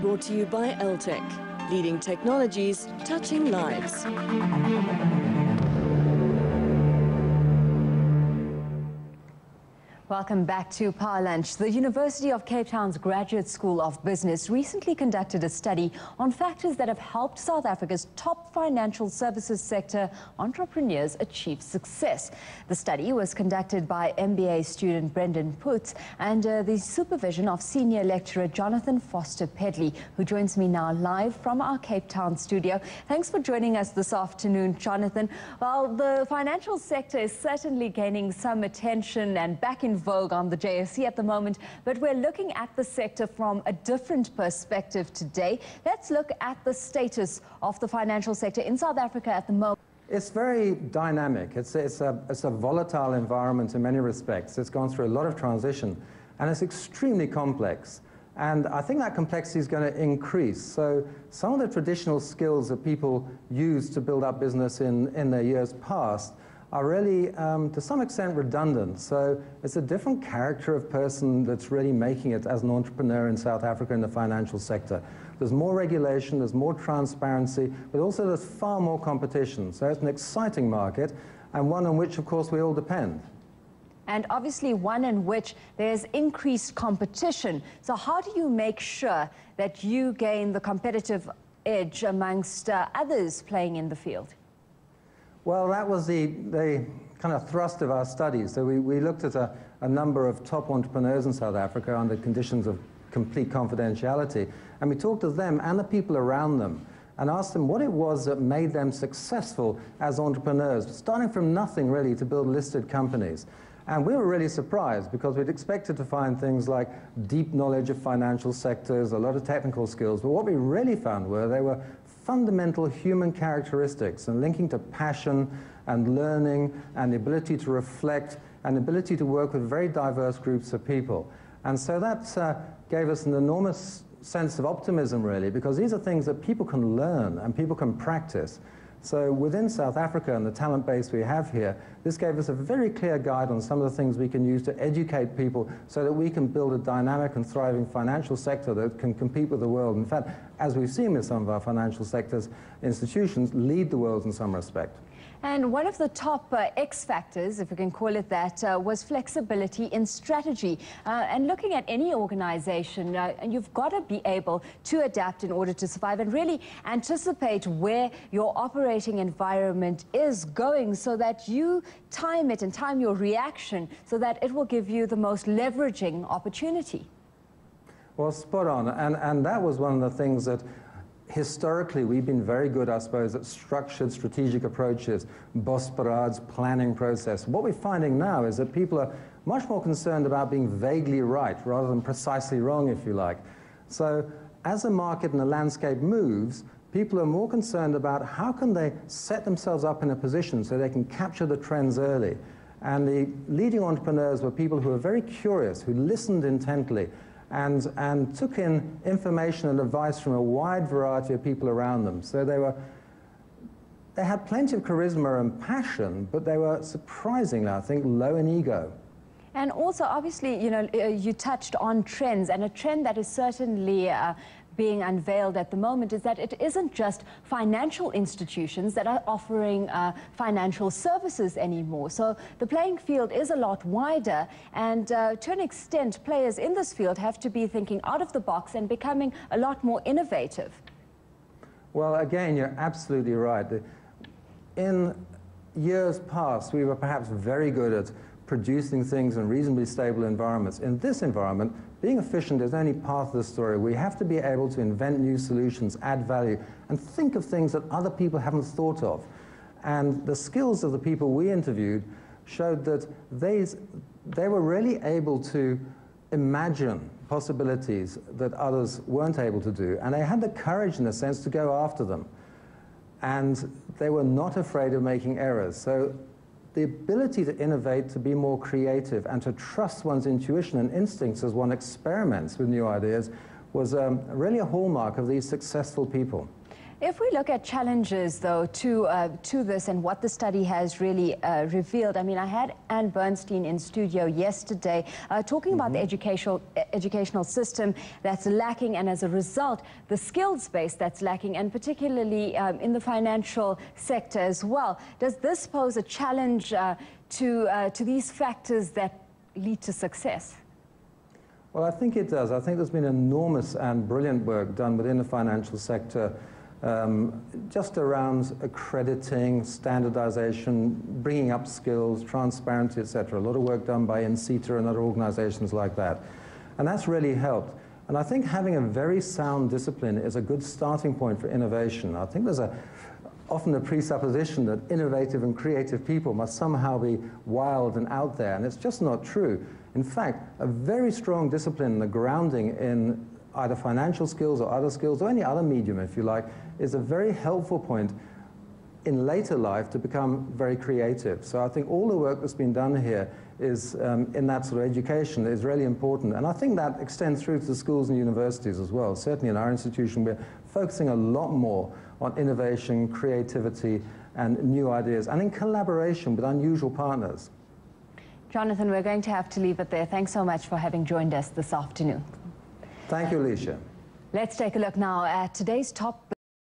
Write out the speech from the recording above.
Brought to you by LTech, leading technologies, touching lives. Welcome back to Power Lunch. The University of Cape Town's Graduate School of Business recently conducted a study on factors that have helped South Africa's top financial services sector entrepreneurs achieve success. The study was conducted by MBA student Brendan Putz and the supervision of senior lecturer J Foster-Pedley, who joins me now live from our Cape Town studio. Thanks for joining us this afternoon, Jonathan. Well, the financial sector is certainly gaining some attention and back in vogue on the JSE at the moment, but we're looking at the sector from a different perspective today. Let's look at the status of the financial sector in South Africa at the moment. It's very dynamic. It's a volatile environment in many respects. It's gone through a lot of transition, and it's extremely complex. And I think that complexity is going to increase. So some of the traditional skills that people used to build up business in their years past are really, to some extent, redundant. So it's a different character of person that's really making it as an entrepreneur in South Africa in the financial sector. There's more regulation, there's more transparency, but also there's far more competition. So it's an exciting market, and one on which, of course, we all depend. And obviously one in which there's increased competition. So how do you make sure that you gain the competitive edge amongst others playing in the field? Well, that was the kind of thrust of our studies. So we looked at a number of top entrepreneurs in South Africa under conditions of complete confidentiality, and we talked to them and the people around them and asked them what it was that made them successful as entrepreneurs, starting from nothing really to build listed companies. And we were really surprised because we'd expected to find things like deep knowledge of financial sectors, a lot of technical skills, but what we really found were they were fundamental human characteristics and linking to passion and learning and the ability to reflect and the ability to work with very diverse groups of people. And so that gave us an enormous sense of optimism, really, because these are things that people can learn and people can practice. So within South Africa and the talent base we have here, this gave us a very clear guide on some of the things we can use to educate people so that we can build a dynamic and thriving financial sector that can compete with the world. In fact, as we've seen with some of our financial sectors, institutions lead the world in some respect. And one of the top X factors, if we can call it that, was flexibility in strategy. And looking at any organization, you've got to be able to adapt in order to survive and really anticipate where your operating environment is going so that you time it and time your reaction so that it will give you the most leveraging opportunity. Well, spot on. And that was one of the things that historically, we've been very good, I suppose, at structured strategic approaches, boss parades, planning process. What we're finding now is that people are much more concerned about being vaguely right rather than precisely wrong, if you like. So as the market and the landscape moves, people are more concerned about how can they set themselves up in a position so they can capture the trends early. And the leading entrepreneurs were people who were very curious, who listened intently, and took in information and advice from a wide variety of people around them. So they had plenty of charisma and passion, but they were surprisingly, I think, low in ego. And also, obviously, you touched on trends, and a trend that is certainly being unveiled at the moment is that it isn't just financial institutions that are offering financial services anymore. So the playing field is a lot wider, and to an extent, players in this field have to be thinking out of the box and becoming a lot more innovative. Well, again, you're absolutely right. In years past, we were perhaps very good at producing things in reasonably stable environments. In this environment, being efficient is only part of the story. We have to be able to invent new solutions, add value, and think of things that other people haven't thought of. And the skills of the people we interviewed showed that they were really able to imagine possibilities that others weren't able to do, and they had the courage, in a sense, to go after them. And they were not afraid of making errors. So the ability to innovate, to be more creative, and to trust one's intuition and instincts as one experiments with new ideas was really a hallmark of these successful people. If we look at challenges, though, to this and what the study has really revealed, I mean, I had Anne Bernstein in studio yesterday talking about the educational system that's lacking, and as a result, the skills base that's lacking, and particularly in the financial sector as well. Does this pose a challenge to these factors that lead to success? Well, I think it does. I think there's been enormous and brilliant work done within the financial sector just around accrediting, standardization, bringing up skills, transparency, etc. A lot of work done by NCETA and other organizations like that. And that's really helped. And I think having a very sound discipline is a good starting point for innovation. I think there's often a presupposition that innovative and creative people must somehow be wild and out there, and it's just not true. In fact, a very strong discipline, the grounding in either financial skills or other skills, or any other medium, if you like, is a very helpful point in later life to become very creative. So I think all the work that's been done here is in that sort of education is really important. And I think that extends through to the schools and universities as well. Certainly in our institution, we're focusing a lot more on innovation, creativity, and new ideas, and in collaboration with unusual partners. Jonathan, we're going to have to leave it there. Thanks so much for having joined us this afternoon. Thank you, Alicia. Let's take a look now at today's top